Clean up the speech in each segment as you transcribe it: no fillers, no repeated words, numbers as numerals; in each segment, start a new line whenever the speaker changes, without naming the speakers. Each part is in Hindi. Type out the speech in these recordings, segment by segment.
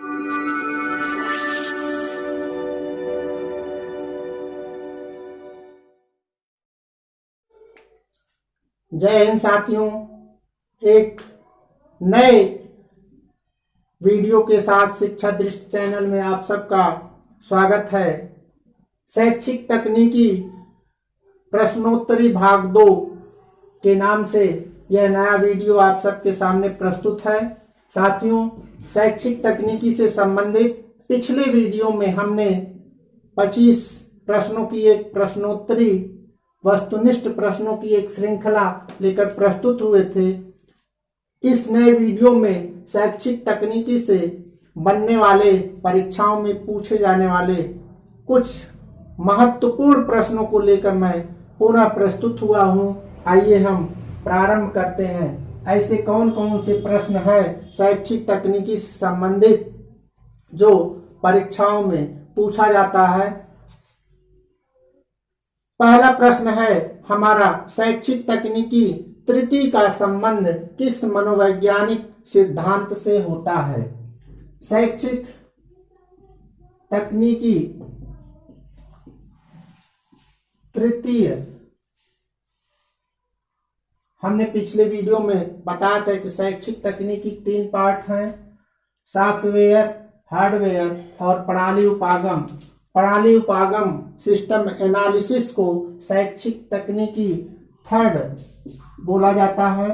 जय हिंद साथियों, एक नए वीडियो के साथ शिक्षा दृष्टि चैनल में आप सबका स्वागत है। शैक्षिक तकनीकी प्रश्नोत्तरी भाग 2 के नाम से यह नया वीडियो आप सबके सामने प्रस्तुत है। साथियों, शैक्षिक तकनीकी से संबंधित पिछले वीडियो में हमने 25 प्रश्नों की एक प्रश्नोत्तरी वस्तुनिष्ठ प्रश्नों की एक श्रृंखला लेकर प्रस्तुत हुए थे। इस नए वीडियो में शैक्षिक तकनीकी से बनने वाले परीक्षाओं में पूछे जाने वाले कुछ महत्वपूर्ण प्रश्नों को लेकर मैं पुनः प्रस्तुत हुआ हूं। आइए हम प्रारंभ करते हैं। ऐसे कौन कौन से प्रश्न हैं शैक्षिक तकनीकी से संबंधित जो परीक्षाओं में पूछा जाता है। पहला प्रश्न है हमारा, शैक्षिक तकनीकी तृतीय का संबंध किस मनोवैज्ञानिक सिद्धांत से होता है। शैक्षिक तकनीकी तृतीय, हमने पिछले वीडियो में बताया था कि शैक्षिक तकनीकी 3 पार्ट हैं, सॉफ्टवेयर, हार्डवेयर और प्रणाली उपागम। प्रणाली उपागम सिस्टम एनालिसिस को शैक्षिक तकनीकी थर्ड बोला जाता है।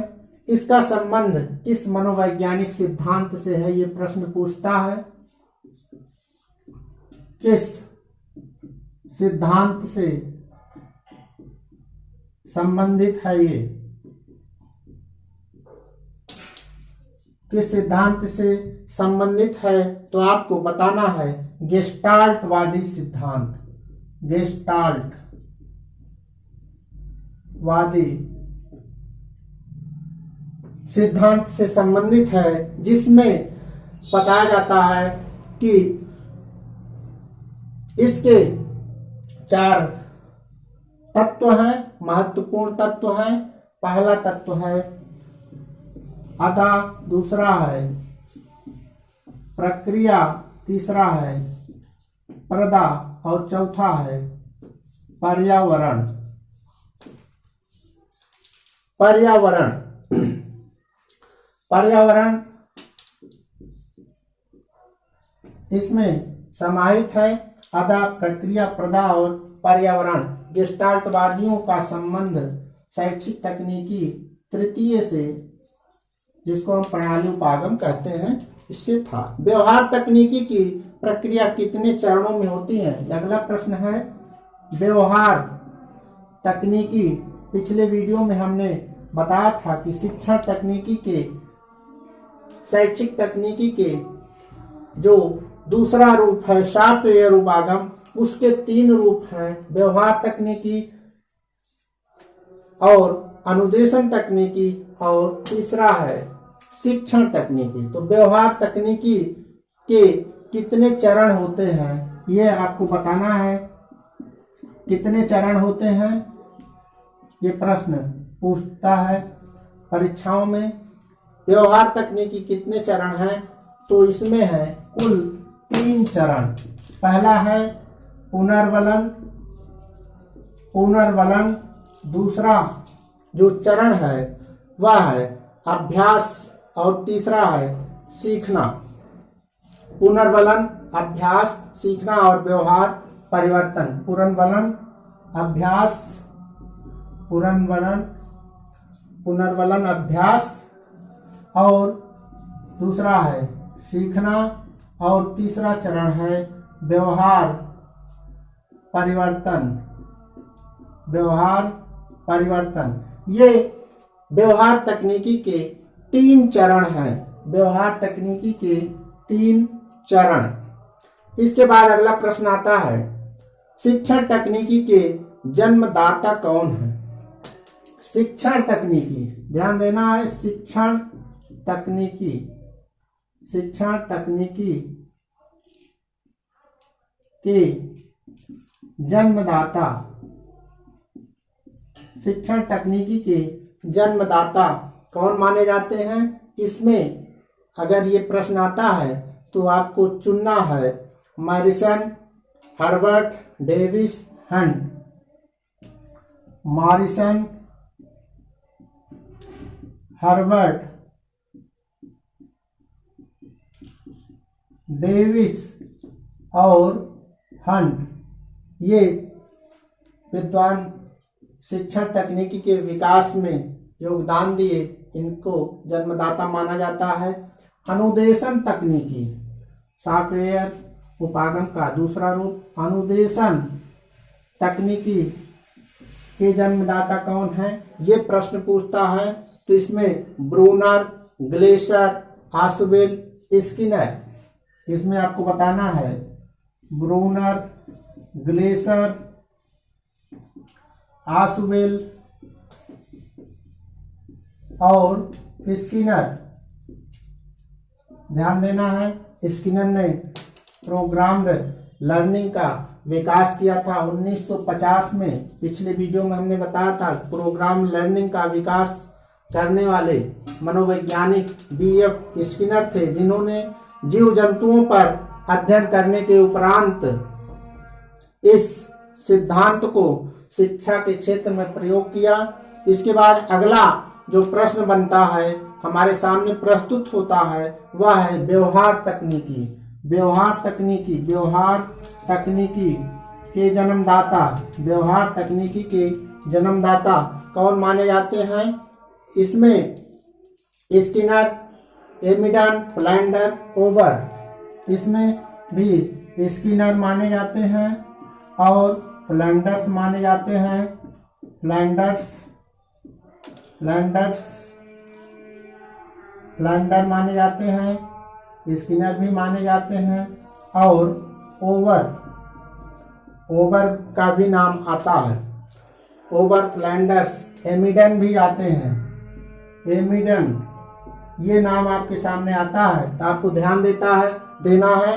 इसका संबंध किस मनोवैज्ञानिक सिद्धांत से है, ये प्रश्न पूछता है। किस सिद्धांत से संबंधित है ये, किस सिद्धांत से संबंधित है, तो आपको बताना है गेस्टाल्टवादी सिद्धांत। गेस्टाल्टवादी सिद्धांत से संबंधित है, जिसमें बताया जाता है कि इसके 4 तत्व हैं, महत्वपूर्ण तत्व हैं। पहला तत्व है अदा, दूसरा है प्रक्रिया, तीसरा है प्रदा और चौथा है पर्यावरण। पर्यावरण पर्यावरण इसमें समाहित है। अदा, प्रक्रिया, प्रदा और पर्यावरण गेस्टाल्टवादियों का संबंध शैक्षिक तकनीकी तृतीय से, जिसको हम प्रणाली उपागम कहते हैं, इससे था। व्यवहार तकनीकी की प्रक्रिया कितने चरणों में होती है। अगला प्रश्न है व्यवहार तकनीकी। पिछले वीडियो में हमने बताया था कि शिक्षण तकनीकी के, शैक्षिक तकनीकी के जो दूसरा रूप है सॉफ्टवेयर उपागम, उसके 3 रूप हैं, व्यवहार तकनीकी और अनुदेशन तकनीकी और तीसरा है शिक्षण तकनीकी। तो व्यवहार तकनीकी के कितने चरण होते हैं, ये आपको बताना है। कितने चरण होते हैं, ये प्रश्न पूछता है परीक्षाओं में। व्यवहार तकनीकी कितने चरण हैं, तो इसमें है कुल 3 चरण। पहला है पुनर्वलन। पुनर्वलन दूसरा जो चरण है वह है अभ्यास और तीसरा है सीखना। पुनर्वलन, अभ्यास, सीखना और व्यवहार परिवर्तन। पुनर्वलन, अभ्यास, पुनर्वलन, अभ्यास और दूसरा है सीखना और तीसरा चरण है व्यवहार परिवर्तन। व्यवहार परिवर्तन, ये व्यवहार तकनीकी के 3 चरण हैं। व्यवहार तकनीकी के 3 चरण। इसके बाद अगला प्रश्न आता है शिक्षण तकनीकी के जन्मदाता कौन है। शिक्षण तकनीकी, ध्यान देना है, शिक्षण तकनीकी के जन्मदाता। शिक्षण तकनीकी के जन्मदाता कौन माने जाते हैं। इसमें अगर ये प्रश्न आता है तो तो आपको चुनना है Morrison, Herbert, Davis, Hunt. Morrison, Herbert, Davis और हंट ये विद्वान शिक्षण तकनीकी के विकास में योगदान दिए, इनको जन्मदाता माना जाता है। अनुदेशन तकनीकी, सॉफ्टवेयर उपागम का दूसरा रूप। अनुदेशन तकनीकी के जन्मदाता कौन है, ये प्रश्न पूछता है तो इसमें ब्रूनर, ग्लेशियर, आशुबेल, स्किनर, इसमें आपको बताना है ब्रूनर, ग्लेशियर, आशुबेल और स्किनर। ध्यान देना है, स्किनर ने प्रोग्राम्ड लर्निंग का विकास किया था 1950 में। पिछले वीडियो में हमने बताया था प्रोग्राम लर्निंग का विकास करने वाले मनोवैज्ञानिक बीएफ स्किनर थे, जिन्होंने जीव जंतुओं पर अध्ययन करने के उपरांत इस सिद्धांत को शिक्षा के क्षेत्र में प्रयोग किया। इसके बाद अगला जो प्रश्न बनता है हमारे सामने प्रस्तुत होता है वह है व्यवहार तकनीकी। व्यवहार तकनीकी, व्यवहार तकनीकी के जन्मदाता, व्यवहार तकनीकी के जन्मदाता कौन माने जाते हैं, इसमें स्किनर, एमिडन, फ्लैंडर, ओबर, इसमें भी स्किनर माने जाते हैं और फ्लैंडर्स माने जाते हैं। फ्लैंडर माने जाते हैं, स्किनर भी माने जाते हैं और ओबर का भी नाम आता है। ओबर, फ्लैंडर्स, एमिडन भी आते हैं। एमिडन ये नाम आपके सामने आता है तो आपको ध्यान देना है।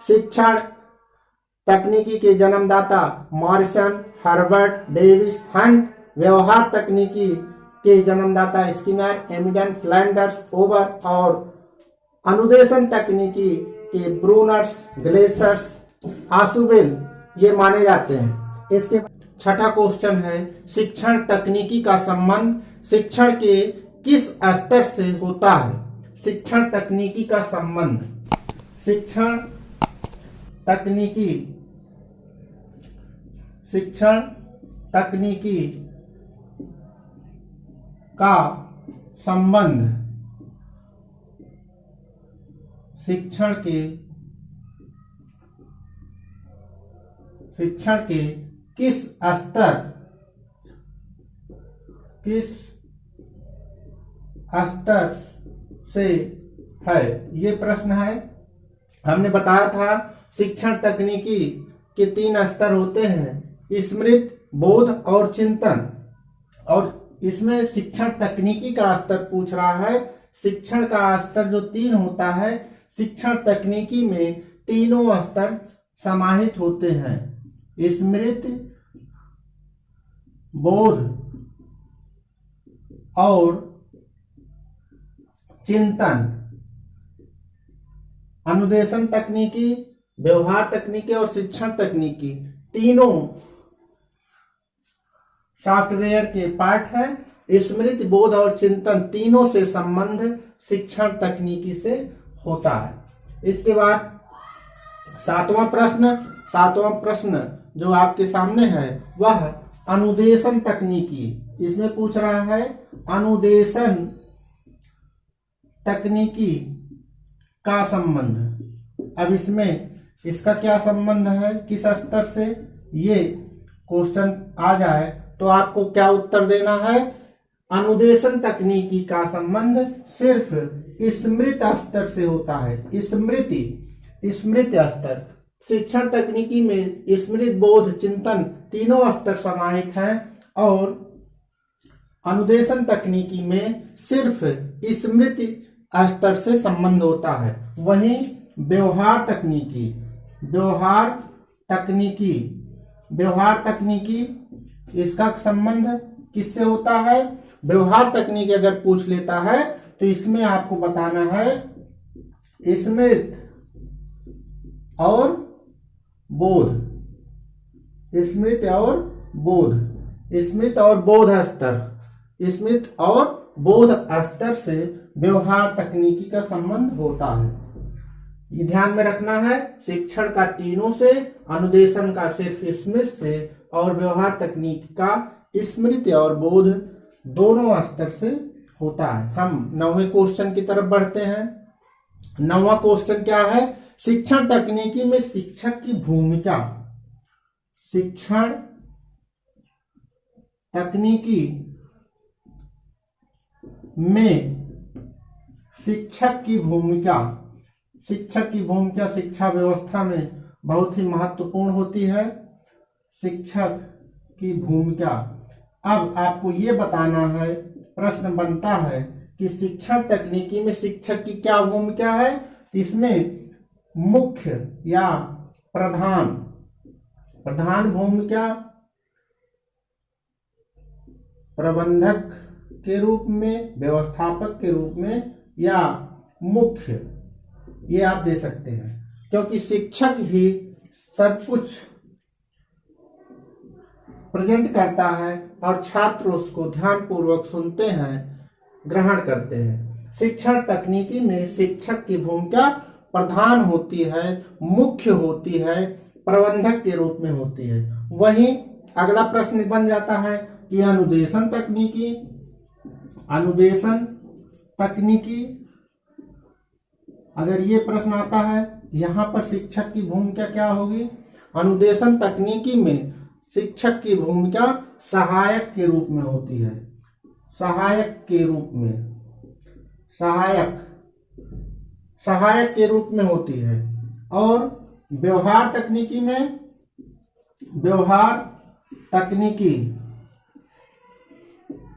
शिक्षण तकनीकी के जन्मदाता मॉरिसन, हर्बर्ट, डेविस, हंट। व्यवहार तकनीकी के जन्मदाता स्किनर, एमिडन, फ्लैंडर्स, ओबर और अनुदेशन तकनीकी के ब्रूनर्स, ग्लेशियर्स, आशुबेल ये माने जाते हैं। इसके छठा क्वेश्चन है शिक्षण तकनीकी का संबंध शिक्षण के किस स्तर से होता है। शिक्षण तकनीकी का संबंध, शिक्षण तकनीकी का संबंध शिक्षण के किस स्तर से है, ये प्रश्न है। हमने बताया था शिक्षण तकनीकी के 3 स्तर होते हैं, स्मृति, बोध और चिंतन। और इसमें शिक्षण तकनीकी का स्तर पूछ रहा है। शिक्षण का स्तर जो 3 होता है, शिक्षण तकनीकी में तीनों स्तर समाहित होते हैं, स्मृति, बोध और चिंतन। अनुदेशन तकनीकी, व्यवहार तकनीकी और शिक्षण तकनीकी तीनों सॉफ्टवेयर के पार्ट है। स्मृति, बोध और चिंतन तीनों से संबंध शिक्षण तकनीकी से होता है। इसके बाद सातवां प्रश्न जो आपके सामने है वह अनुदेशन तकनीकी। इसमें पूछ रहा है अनुदेशन तकनीकी का संबंध। अब इसमें इसका क्या संबंध है, किस स्तर से, ये क्वेश्चन आ जाए तो आपको क्या उत्तर देना है। अनुदेशन तकनीकी का संबंध सिर्फ स्मृति स्तर से होता है। स्मृति स्तर, शिक्षण तकनीकी में स्मृति, बोध, चिंतन तीनों स्तर समाहित हैं और अनुदेशन तकनीकी में सिर्फ स्मृति स्तर से संबंध होता है। वहीं व्यवहार तकनीकी इसका संबंध किससे होता है। व्यवहार तकनीकी अगर पूछ लेता है तो इसमें आपको बताना है स्मृति और बोध, स्मृति और बोध, स्मृति और बोध स्तर, स्मृति और बोध स्तर से व्यवहार तकनीकी का संबंध होता है। ये ध्यान में रखना है, शिक्षण का तीनों से, अनुदेशन का सिर्फ स्मृति से और व्यवहार तकनीकी का स्मृति और बोध दोनों स्तर से होता है। हम 9वें क्वेश्चन की तरफ बढ़ते हैं। 9वां क्वेश्चन क्या है? शिक्षण तकनीकी में शिक्षक की भूमिका। शिक्षण तकनीकी में शिक्षक की भूमिका। शिक्षक की भूमिका शिक्षा व्यवस्था में बहुत ही महत्वपूर्ण होती है। शिक्षक की भूमिका। अब आपको ये बताना है, प्रश्न बनता है कि शिक्षण तकनीकी में शिक्षक की क्या भूमिका है। इसमें मुख्य या प्रधान भूमिका, प्रबंधक के रूप में, व्यवस्थापक के रूप में, या मुख्य, ये आप दे सकते हैं, क्योंकि शिक्षक ही सब कुछ प्रेजेंट करता है और छात्र उसको ध्यानपूर्वक सुनते हैं, ग्रहण करते हैं। शिक्षण तकनीकी में शिक्षक की भूमिका प्रधान होती है, मुख्य होती है, प्रबंधक के रूप में होती है। वहीं अगला प्रश्न बन जाता है कि अनुदेशन तकनीकी। अनुदेशन तकनीकी, अगर ये प्रश्न आता है, यहां पर शिक्षक की भूमिका क्या होगी? अनुदेशन तकनीकी में शिक्षक की भूमिका सहायक के रूप में होती है। सहायक के रूप में, सहायक के रूप में होती है। और व्यवहार तकनीकी में, व्यवहार तकनीकी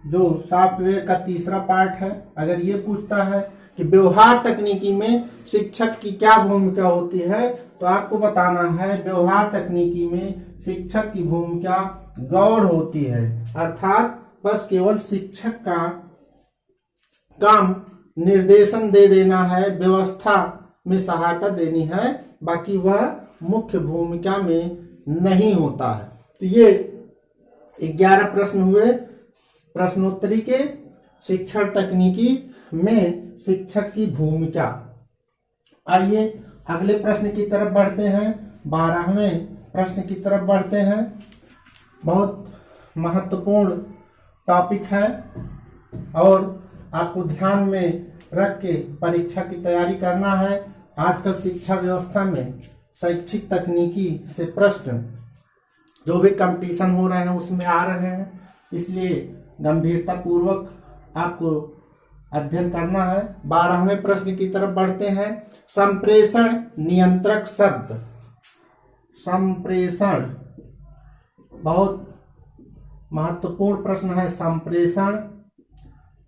जो सॉफ्टवेयर का तीसरा पार्ट है, अगर ये पूछता है कि व्यवहार तकनीकी में शिक्षक की क्या भूमिका होती है, तो आपको बताना है व्यवहार तकनीकी में शिक्षक की भूमिका गौण होती है। अर्थात बस केवल शिक्षक का काम निर्देशन दे देना है, व्यवस्था में सहायता देनी है, बाकी वह मुख्य भूमिका में नहीं होता है। तो ये 11 प्रश्न हुए प्रश्नोत्तरी के शिक्षण तकनीकी में शिक्षक की भूमिका। आइए अगले प्रश्न की तरफ बढ़ते हैं। 12वें प्रश्न की तरफ बढ़ते हैं। बहुत महत्वपूर्ण टॉपिक है और आपको ध्यान में रख के परीक्षा की तैयारी करना है। आजकल शिक्षा व्यवस्था में शैक्षिक तकनीकी से प्रश्न जो भी कंपटीशन हो रहे हैं उसमें आ रहे हैं, इसलिए गंभीरता पूर्वक आपको अध्ययन करना है। 12वें प्रश्न की तरफ बढ़ते हैं। संप्रेषण नियंत्रक शब्द। संप्रेषण बहुत महत्वपूर्ण प्रश्न है। संप्रेषण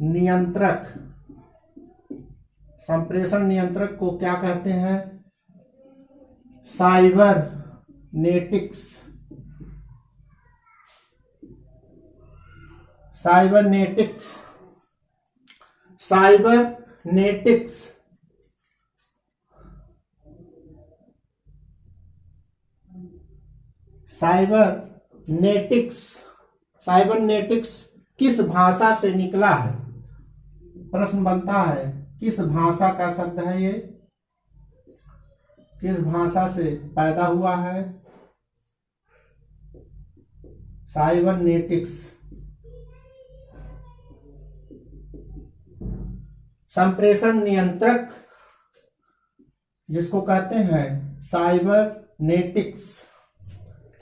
नियंत्रक, संप्रेषण नियंत्रक को क्या कहते हैं? Cybernetics, cybernetics, cybernetics, cybernetics, cybernetics किस भाषा से निकला है? प्रश्न बनता है, किस भाषा का शब्द है ये? किस भाषा से पैदा हुआ है? साइबरनेटिक्स। संप्रेषण नियंत्रक जिसको कहते हैं साइबरनेटिक्स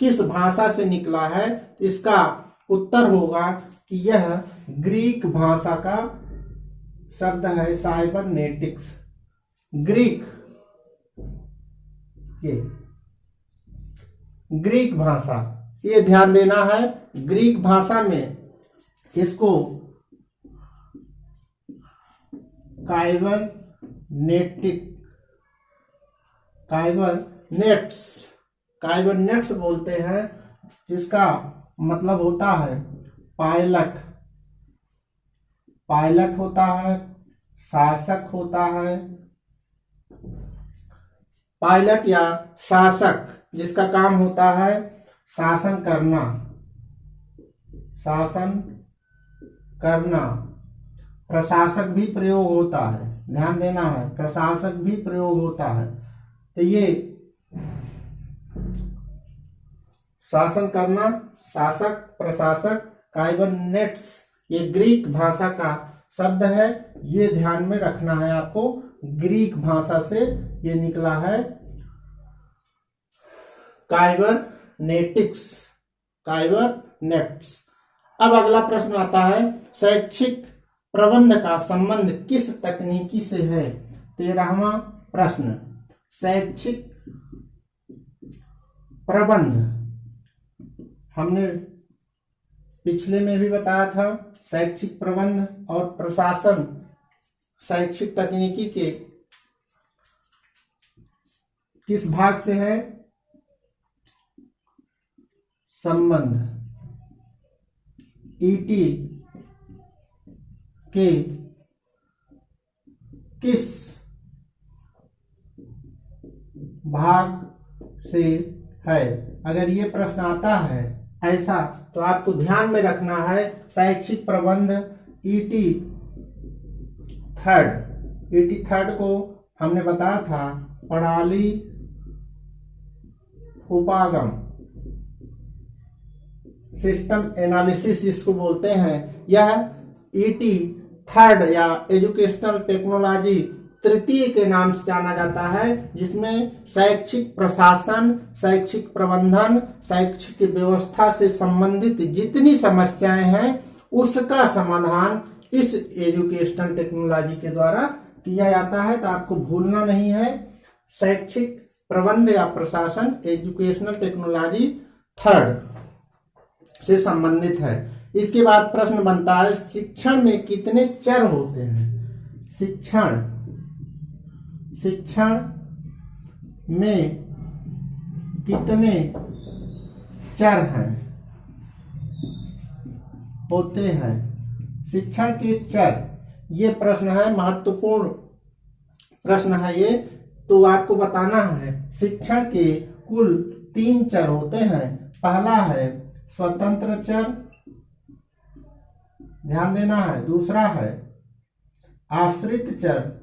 किस भाषा से निकला है? इसका उत्तर होगा कि यह ग्रीक भाषा का शब्द है। साइबरनेटिक्स ग्रीक, ये ग्रीक भाषा, ये ध्यान देना है। ग्रीक भाषा में इसको काइबरनेट्स बोलते हैं, जिसका मतलब होता है पायलट। पायलट होता है, शासक होता है, पायलट या शासक, जिसका काम होता है शासन करना, शासन करना। प्रशासक भी प्रयोग होता है, ध्यान देना है, प्रशासक भी प्रयोग होता है। तो ये शासन करना, शासक, प्रशासक, काइबरनेट्स, ये ग्रीक भाषा का शब्द है, ये ध्यान में रखना है आपको। ग्रीक भाषा से ये निकला है काइबरनेटिक्स, काइबरनेट्स। अब अगला प्रश्न आता है, शैक्षिक प्रबंध का संबंध किस तकनीकी से है? 13वां प्रश्न, शैक्षिक प्रबंध हमने पिछले में भी बताया था। शैक्षिक प्रबंध और प्रशासन शैक्षिक तकनीकी के किस भाग से है संबंध? ईटी के किस भाग से है? अगर ये प्रश्न आता है ऐसा तो आपको ध्यान में रखना है शैक्षिक प्रबंध ईटी थर्ड। ईटी थर्ड को हमने बताया था प्रणाली उपागम, सिस्टम एनालिसिस जिसको बोलते हैं। यह ईटी थर्ड या एजुकेशनल टेक्नोलॉजी तृतीय के नाम से जाना जाता है, जिसमें शैक्षिक प्रशासन, शैक्षिक प्रबंधन, शैक्षिक व्यवस्था से संबंधित जितनी समस्याएं हैं उसका समाधान इस एजुकेशनल टेक्नोलॉजी के द्वारा किया जाता है। तो आपको भूलना नहीं है, शैक्षिक प्रबंध या प्रशासन एजुकेशनल टेक्नोलॉजी थर्ड से संबंधित है। इसके बाद प्रश्न बनता है, शिक्षण में कितने चर होते हैं? शिक्षण में कितने चर हैं होते हैं? शिक्षण के चर, ये प्रश्न है, महत्वपूर्ण प्रश्न है ये। तो आपको बताना है शिक्षण के कुल 3 चर होते हैं। पहला है स्वतंत्र चर, ध्यान देना है। दूसरा है आश्रित चर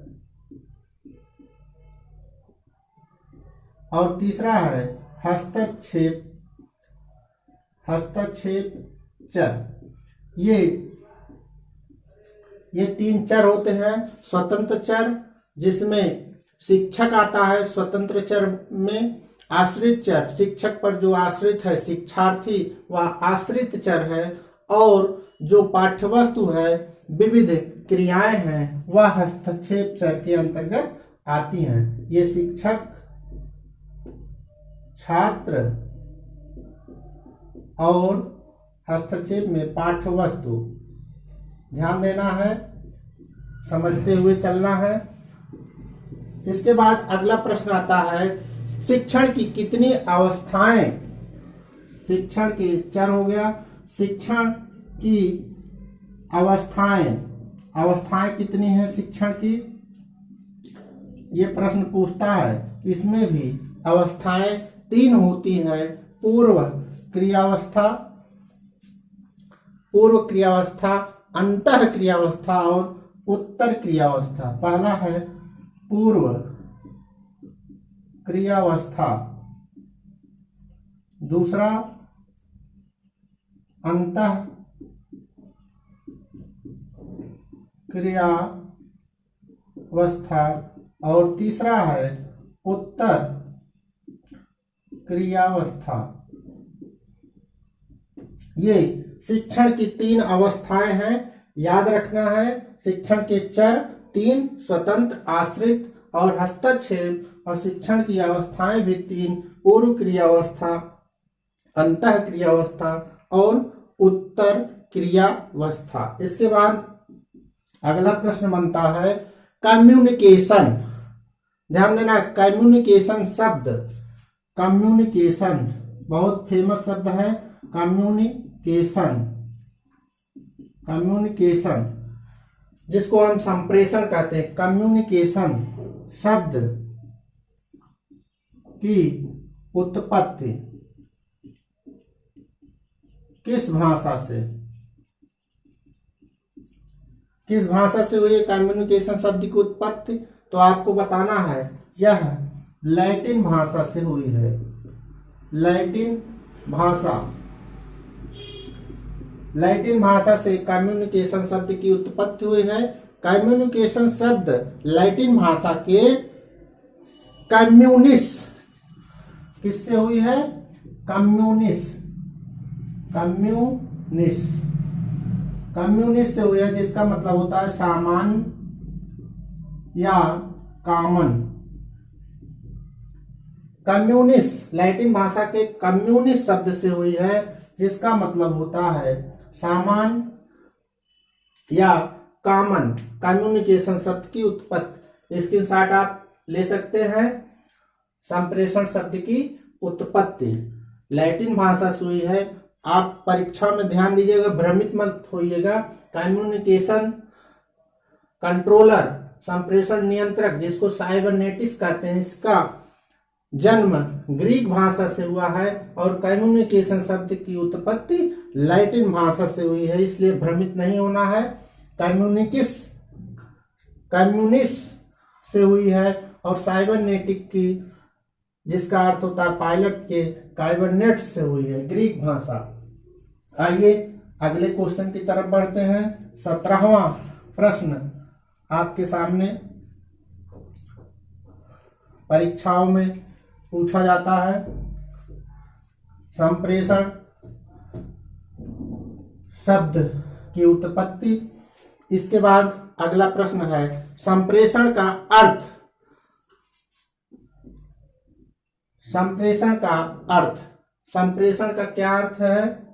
और तीसरा है हस्तक्षेप चर। ये 3 चर होते हैं। स्वतंत्र चर जिसमें शिक्षक आता है, स्वतंत्र चर में आश्रित चर, शिक्षक पर जो आश्रित है शिक्षार्थी, वह आश्रित चर है, और जो पाठ्यवस्तु है, विविध क्रियाएं हैं, वह हस्तक्षेप चर के अंतर्गत आती हैं। ये शिक्षक, छात्र और हस्तक्षेप में पाठ्यवस्तु, ध्यान देना है, समझते हुए चलना है। इसके बाद अगला प्रश्न आता है, शिक्षण की कितनी अवस्थाएं? शिक्षण के चर हो गया, शिक्षण की अवस्थाएं कितनी है शिक्षण की? ये प्रश्न पूछता है। इसमें भी अवस्थाएं 3 होती है, पूर्व क्रियावस्था, अंतः क्रियावस्था और उत्तर क्रियावस्था। पहला है पूर्व क्रियावस्था, दूसरा अंतः क्रियावस्था और तीसरा है उत्तर क्रियावस्था। ये शिक्षण की 3 अवस्थाएं हैं, याद रखना है। शिक्षण के चर 3, स्वतंत्र, आश्रित और हस्तक्षेप, और शिक्षण की अवस्थाएं भी 3, पूर्व क्रियावस्था, अंतः क्रियावस्था और उत्तर क्रियावस्था। इसके बाद अगला प्रश्न बनता है कम्युनिकेशन। ध्यान देना, कम्युनिकेशन शब्द, कम्युनिकेशन बहुत फेमस शब्द है। कम्युनिकेशन जिसको हम संप्रेषण कहते हैं। कम्युनिकेशन शब्द की उत्पत्ति किस भाषा से हुई है? कम्युनिकेशन शब्द की उत्पत्ति तो आपको बताना है यह लैटिन भाषा से हुई है। लैटिन भाषा से कम्युनिकेशन शब्द की उत्पत्ति हुई है। कम्युनिकेशन शब्द लैटिन भाषा के कम्युनिस किससे हुई है? कम्युनिस्ट से हुई है, जिसका मतलब होता है सामान्य या कॉमन। कम्युनिस्ट लैटिन भाषा के कम्युनिस्ट शब्द से हुई है, जिसका मतलब होता है सामान्य या कॉमन। कम्युनिकेशन शब्द की उत्पत्ति स्क्रीनशॉट आप ले सकते हैं। संप्रेषण शब्द की उत्पत्ति लैटिन भाषा से हुई है। आप परीक्षा में ध्यान दीजिएगा, भ्रमित मत होइएगा। कम्युनिकेशन कंट्रोलर संप्रेषण नियंत्रक जिसको साइबरनेटिक्स कहते हैं, इसका जन्म ग्रीक भाषा से हुआ है और कम्युनिकेशन शब्द की उत्पत्ति लैटिन भाषा से हुई है, इसलिए भ्रमित नहीं होना है। कम्युनिस्ट से हुई है और साइबरनेटिक की जिसका अर्थ होता है पायलट के काइबरनेट्स से हुई है, ग्रीक भाषा। आइए अगले क्वेश्चन की तरफ बढ़ते हैं। 17वां प्रश्न आपके सामने परीक्षाओं में पूछा जाता है। संप्रेषण शब्द की उत्पत्ति। इसके बाद अगला प्रश्न है संप्रेषण का अर्थ। संप्रेषण का क्या अर्थ है?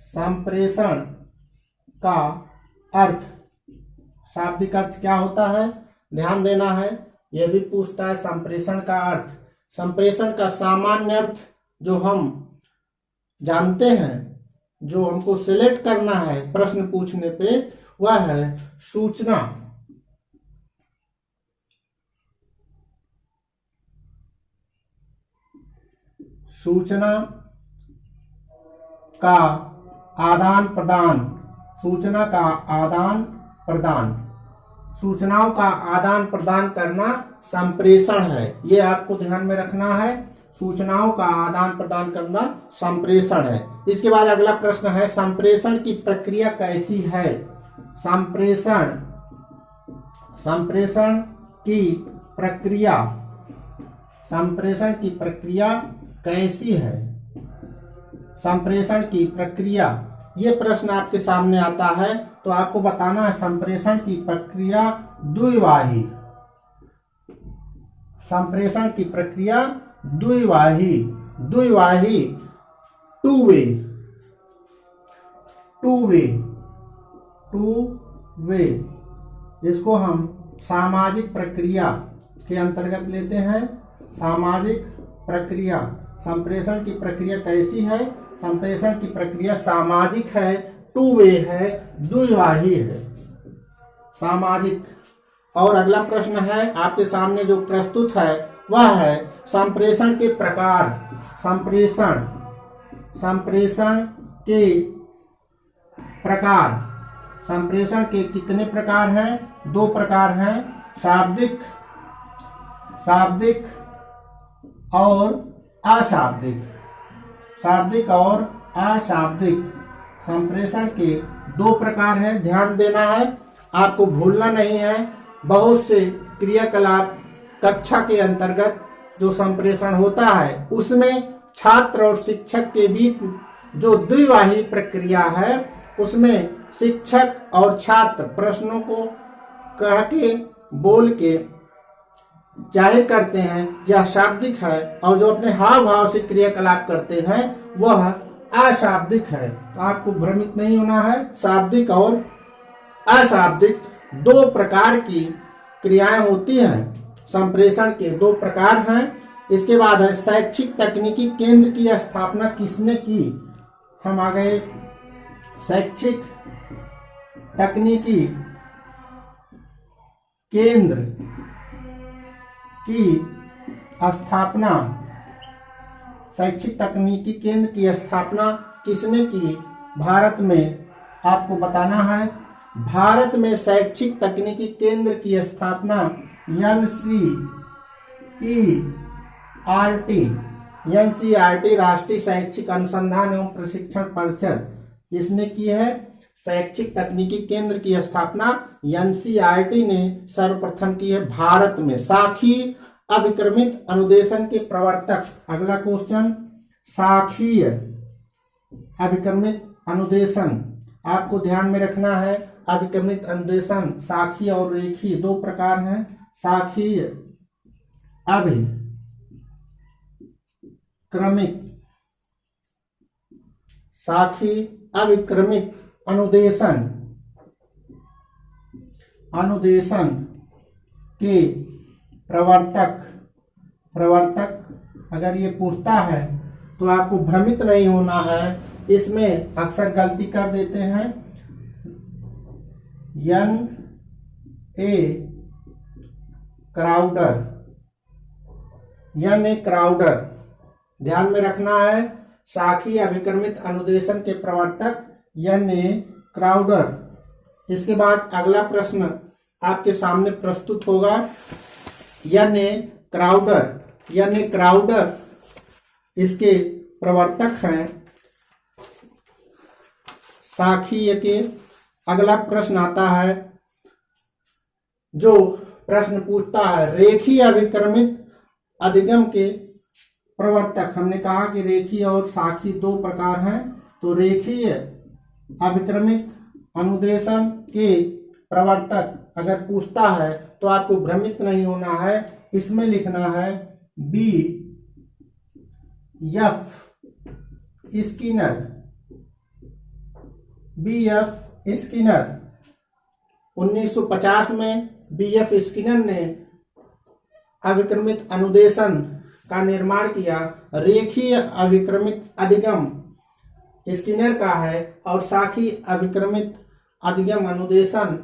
संप्रेषण का अर्थ, शाब्दिक अर्थ क्या होता है? ध्यान देना है। यह भी पूछता है संप्रेषण का अर्थ। संप्रेषण का सामान्य अर्थ जो हम जानते हैं, जो हमको सिलेक्ट करना है प्रश्न पूछने पे, वह है सूचना। सूचना का आदान प्रदान। सूचना का आदान प्रदान, सूचनाओं का आदान प्रदान करना संप्रेषण है। ये आपको ध्यान में रखना है। सूचनाओं का आदान प्रदान करना संप्रेषण है। इसके बाद अगला प्रश्न है संप्रेषण की प्रक्रिया कैसी है? संप्रेषण की प्रक्रिया कैसी है? संप्रेषण की प्रक्रिया, ये प्रश्न आपके सामने आता है तो आपको बताना है संप्रेषण की प्रक्रिया द्विवाही। संप्रेषण की प्रक्रिया द्विवाही टू वे, इसको हम सामाजिक प्रक्रिया के अंतर्गत लेते हैं। सामाजिक प्रक्रिया, संप्रेषण की प्रक्रिया कैसी है? संप्रेषण की प्रक्रिया सामाजिक है, टू वे है, द्विवाही है, सामाजिक। और अगला प्रश्न है आपके सामने जो प्रस्तुत है वह है संप्रेषण के प्रकार। संप्रेषण के प्रकार। संप्रेषण के कितने प्रकार हैं? 2 प्रकार हैं, शाब्दिक और अशाब्दिक। शाब्दिक और अशाब्दिक संप्रेषण के 2 प्रकार हैं। ध्यान देना है, आपको भूलना नहीं है। बहुत से क्रियाकलाप कक्षा के अंतर्गत जो संप्रेषण होता है उसमें छात्र और शिक्षक के बीच जो द्विवाही प्रक्रिया है, उसमें शिक्षक और छात्र प्रश्नों को कह के बोल के जाहिर करते हैं यह शाब्दिक है, और जो अपने हाव भाव से क्रियाकलाप करते हैं वह अशाब्दिक है। तो आपको भ्रमित नहीं होना है। शाब्दिक और अशाब्दिक 2 प्रकार की क्रियाएं होती हैं। संप्रेषण के 2 प्रकार हैं। इसके बाद है शैक्षिक तकनीकी केंद्र की स्थापना किसने की? हम आ गए शैक्षिक तकनीकी केंद्र की स्थापना, शैक्षिक तकनीकी केंद्र की स्थापना किसने की? भारत में। आपको बताना है भारत में शैक्षिक तकनीकी केंद्र की स्थापना एनसीईआरटी राष्ट्रीय शैक्षिक अनुसंधान एवं प्रशिक्षण परिषद इसने की है। शैक्षिक तकनीकी केंद्र की स्थापना एनसीईआरटी ने सर्वप्रथम की है भारत में। साखी अभिक्रमित अनुदेशन के प्रवर्तक, अगला क्वेश्चन, साखीय अभिक्रमित अनुदेशन आपको ध्यान में रखना है। अभिक्रमित अनुदेशन साखीय और रेखीय दो प्रकार हैं। साखीय अभिक्रमित अनुदेशन के प्रवर्तक अगर ये पूछता है तो आपको भ्रमित नहीं होना है। इसमें अक्सर गलती कर देते हैं। एन ए क्राउडर ध्यान में रखना है। साखी अभिक्रमित अनुदेशन के प्रवर्तक एन ए क्राउडर। इसके बाद अगला प्रश्न आपके सामने प्रस्तुत होगा। एन ए क्राउडर इसके प्रवर्तक हैं साखीय के। अगला प्रश्न आता है, जो प्रश्न पूछता है रेखीय अभिक्रमित अधिगम के प्रवर्तक। हमने कहा कि रेखीय और साखी दो प्रकार हैं, तो रेखीय अभिक्रमित अनुदेशन के प्रवर्तक अगर पूछता है तो आपको भ्रमित नहीं होना है। इसमें लिखना है बी एफ स्किनर। 1950 में बीएफ स्किनर ने अभिक्रमित अनुदेशन का निर्माण किया। रेखीय अभिक्रमित अधिगम स्किनर का है और साखी अभिक्रमित अधिगम अनुदेशन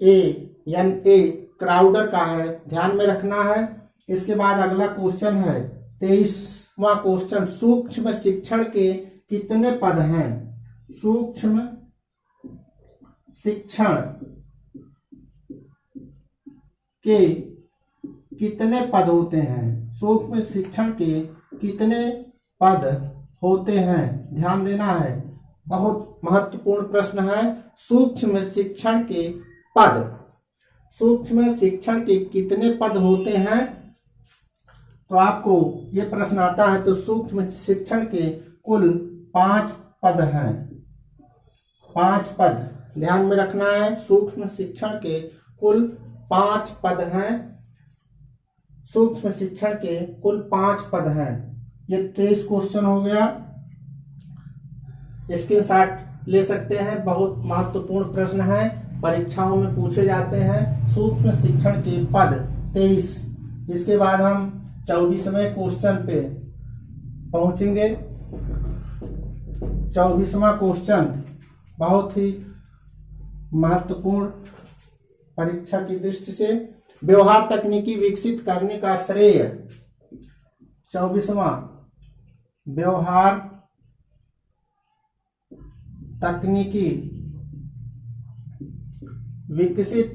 एन ए क्राउडर का है। ध्यान में रखना है। इसके बाद अगला क्वेश्चन है 23वां क्वेश्चन, सूक्ष्म शिक्षण के कितने पद हैं? सूक्ष्म शिक्षण के कितने पद होते हैं? सूक्ष्म शिक्षण के कितने पद होते हैं? ध्यान देना है, बहुत महत्वपूर्ण प्रश्न है। सूक्ष्म शिक्षण के पद, सूक्ष्म शिक्षण के कितने पद होते हैं? तो आपको ये प्रश्न आता है तो सूक्ष्म शिक्षण के कुल 5 पद हैं। 5 पद ध्यान में रखना है। सूक्ष्म शिक्षण के कुल 5 पद हैं। सूक्ष्म शिक्षण के कुल 5 पद हैं। ये 23 क्वेश्चन हो गया। स्क्रीनशॉट ले सकते हैं, बहुत महत्वपूर्ण प्रश्न है, परीक्षाओं में पूछे जाते हैं। सूक्ष्म शिक्षण के पद 23। इसके बाद हम 24वें क्वेश्चन पे पहुंचेंगे। 24वां क्वेश्चन बहुत ही महत्वपूर्ण परीक्षा की दृष्टि से। व्यवहार तकनीकी विकसित करने का श्रेय, 24वां, व्यवहार तकनीकी विकसित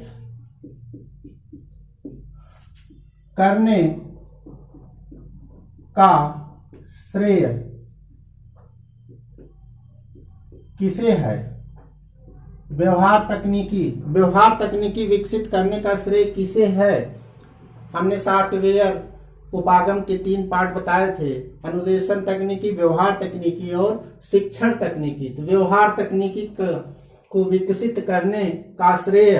करने का श्रेय किसे है? व्यवहार तकनीकी विकसित करने का श्रेय किसे है? हमने सॉफ्टवेयर उपागम के 3 पार्ट बताए थे, अनुदेशन तकनीकी, व्यवहार तकनीकी और शिक्षण तकनीकी। तो व्यवहार तकनीकी को विकसित करने का श्रेय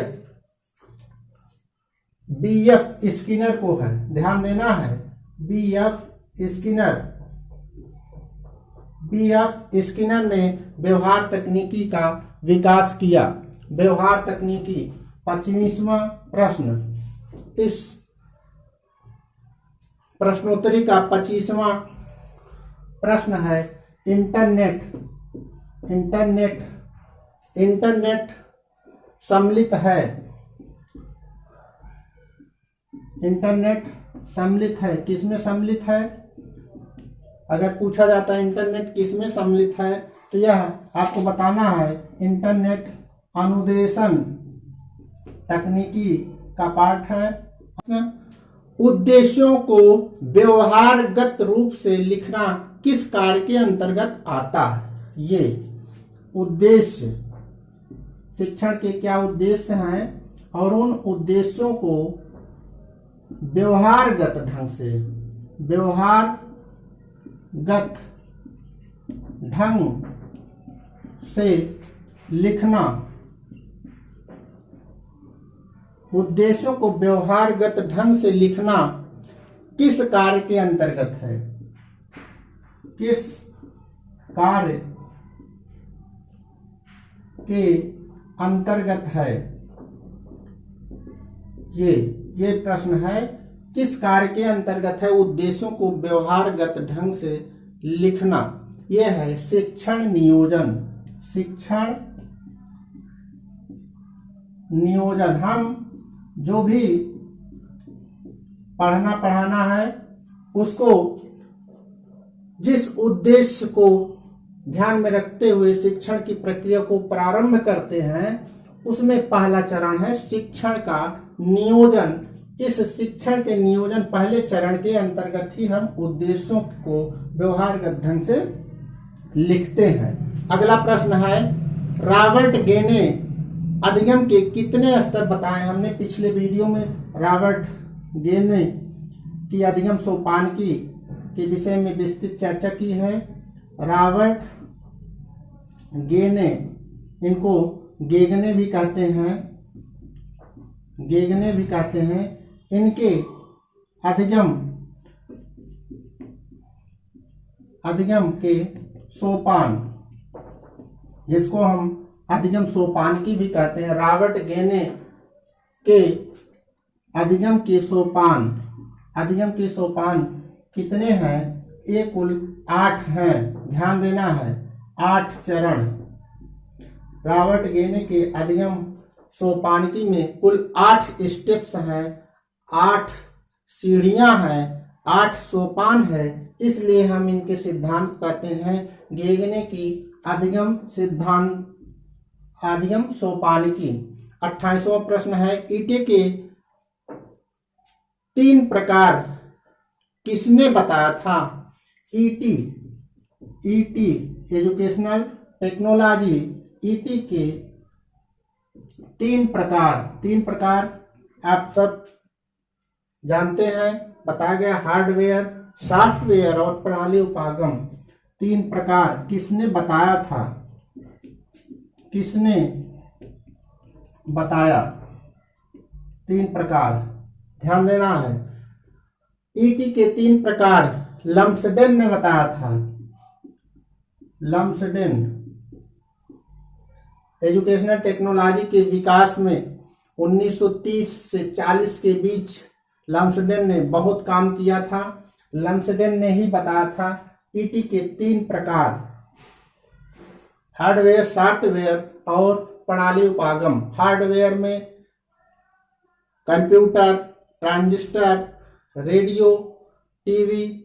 बीएफ स्किनर को है। ध्यान देना है, बीएफ स्किनर ने व्यवहार तकनीकी का विकास किया। व्यवहार तकनीकी। 25वां प्रश्न, इस प्रश्नोत्तरी का 25वां प्रश्न है, इंटरनेट सम्मिलित है इंटरनेट सम्मिलित है, किसमें सम्मिलित है? अगर पूछा जाता है इंटरनेट किसमें सम्मिलित है तो यह आपको बताना है इंटरनेट अनुदेशन तकनीकी का पार्ट है। उद्देश्यों को व्यवहारगत रूप से लिखना किस कार्य के अंतर्गत आता है? ये उद्देश्य, शिक्षण के क्या उद्देश्य हैं और उन उद्देश्यों को व्यवहारगत ढंग से लिखना, उद्देश्यों को व्यवहारगत ढंग से लिखना किस कार्य के अंतर्गत है? किस कार्य के अंतर्गत है? ये प्रश्न है, किस कार्य के अंतर्गत है उद्देश्यों को व्यवहारगत ढंग से लिखना? यह है शिक्षण नियोजन। शिक्षण नियोजन, हम जो भी पढ़ाना है उसको जिस उद्देश्य को ध्यान में रखते हुए शिक्षण की प्रक्रिया को प्रारंभ करते हैं उसमें पहला चरण है शिक्षण का नियोजन। इस शिक्षण के नियोजन पहले चरण के अंतर्गत ही हम उद्देश्यों को व्यवहारगत ढंग से लिखते हैं। अगला प्रश्न है, रॉबर्ट गे ने अधिगम के कितने स्तर बताए? हमने पिछले वीडियो में रॉबर्ट गे ने की अधिगम सोपानकी के विषय में विस्तृत चर्चा की है। रॉबर्ट गे ने, इनको गेगने भी कहते हैं, इनके अधिगम के सोपान, जिसको हम अधिगम सोपानकी भी कहते हैं, रॉबर्ट गे ने के अधिगम के सोपान कितने हैं? ये कुल 8 हैं। ध्यान देना है, 8 चरण। रॉबर्ट गे ने के अधिगम सोपानकी में कुल 8 स्टेप्स हैं, 8 सीढ़ियां हैं, 8 सोपान है। इसलिए हम इनके सिद्धांत कहते हैं गेगने की अधिगम सोपानकी। 28वां प्रश्न है, ईटी के 3 प्रकार किसने बताया था? ईटी एजुकेशनल टेक्नोलॉजी, ईटी के 3 प्रकार आप सब जानते हैं, बताया गया हार्डवेयर, सॉफ्टवेयर और प्रणाली उपागम। 3 प्रकार किसने बताया था? किसने बताया 3 प्रकार? ध्यान देना है, ईटी के 3 प्रकार लम्सडेन ने बताया था। लम्सडेन एजुकेशनल टेक्नोलॉजी के विकास में 1930 से 40 के बीच लम्सडेन ने बहुत काम किया था। लम्सडेन ने ही बताया था ईटी के 3 प्रकार, हार्डवेयर, सॉफ्टवेयर और प्रणाली उपागम। हार्डवेयर में कंप्यूटर, ट्रांजिस्टर, रेडियो, टीवी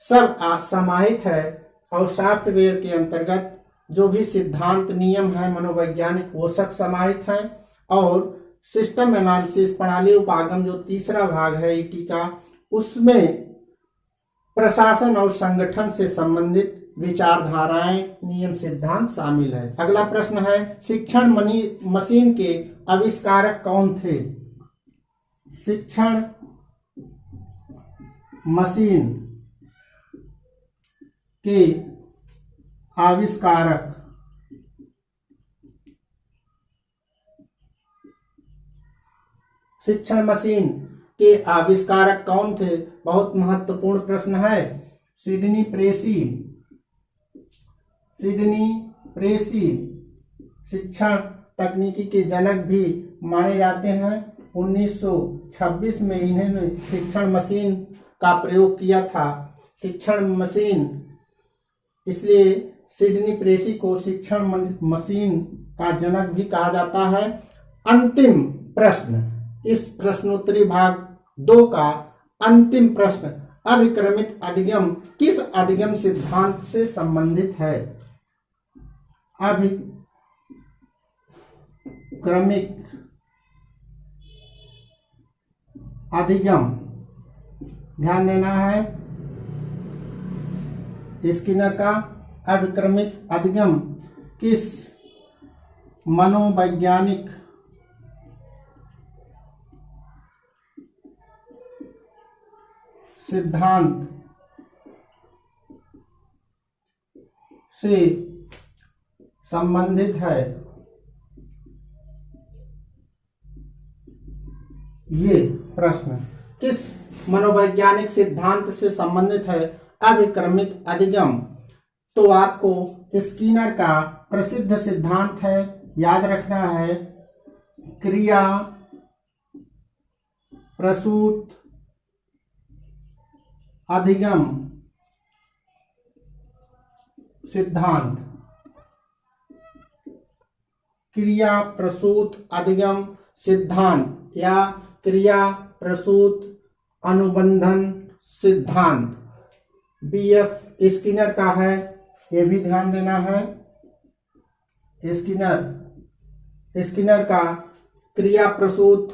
सब समाहित है और सॉफ्टवेयर के अंतर्गत जो भी सिद्धांत, नियम है मनोवैज्ञानिक, वो सब समाहित है। और सिस्टम एनालिसिस, प्रणाली उपागम जो तीसरा भाग है ईटी का, उसमें प्रशासन और संगठन से संबंधित विचारधाराएं, नियम, सिद्धांत शामिल है। अगला प्रश्न है, शिक्षण मशीन के आविष्कारक कौन थे? शिक्षण मशीन के आविष्कारक कौन थे? बहुत महत्वपूर्ण प्रश्न है। सिडनी प्रेसी शिक्षण तकनीकी के जनक भी माने जाते हैं। 1926 में इन्होंने शिक्षण मशीन का प्रयोग किया था। शिक्षण मशीन, इसलिए सिडनी प्रेसी को शिक्षण मशीन का जनक भी कहा जाता है। अंतिम प्रश्न, इस प्रश्नोत्तरी भाग 2 का अंतिम प्रश्न, अभिक्रमित अधिगम किस अधिगम सिद्धांत से संबंधित है? अभिक्रमिक अधिगम, ध्यान देना है, स्किनर का अभिक्रमिक अधिगम किस मनोवैज्ञानिक सिद्धांत से संबंधित है? ये प्रश्न किस मनोवैज्ञानिक सिद्धांत से संबंधित है अभिक्रमित अधिगम? तो आपको स्किनर का प्रसिद्ध सिद्धांत है, याद रखना है, क्रिया प्रसूत अधिगम सिद्धांत, क्रिया प्रसूत अधिगम सिद्धांत या क्रिया प्रसूत अनुबंधन सिद्धांत BF स्किनर का है, ये भी ध्यान देना है। स्किनर का क्रिया प्रसूत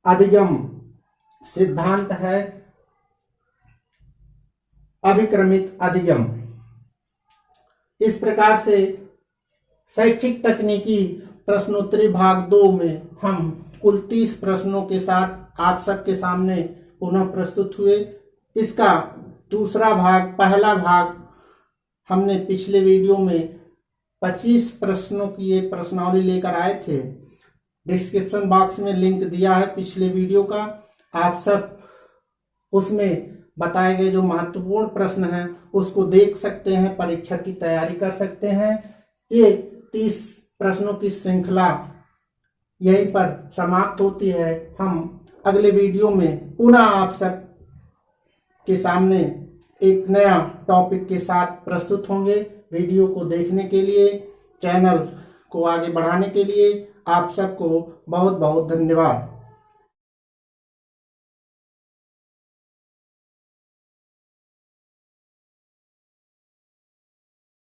अधिगम सिद्धांत है अभिक्रमित अधिगम। इस प्रकार से शैक्षिक तकनीकी प्रश्नोत्तरी भाग 2 में हम कुल 30 प्रश्नों के साथ आप सबके सामने पुनः प्रस्तुत हुए। इसका दूसरा भाग, पहला भाग हमने पिछले वीडियो में 25 प्रश्नों की एक प्रश्नावली लेकर आए थे। डिस्क्रिप्शन बॉक्स में लिंक दिया है पिछले वीडियो का, आप सब उसमें बताए गए जो महत्वपूर्ण प्रश्न हैं उसको देख सकते हैं, परीक्षा की तैयारी कर सकते हैं। ये 30 प्रश्नों की श्रृंखला यहीं पर समाप्त होती है। हम अगले वीडियो में पुनः आप सब के सामने एक नया टॉपिक के साथ प्रस्तुत होंगे। वीडियो को देखने के लिए, चैनल को आगे बढ़ाने के लिए आप सबको बहुत बहुत धन्यवाद।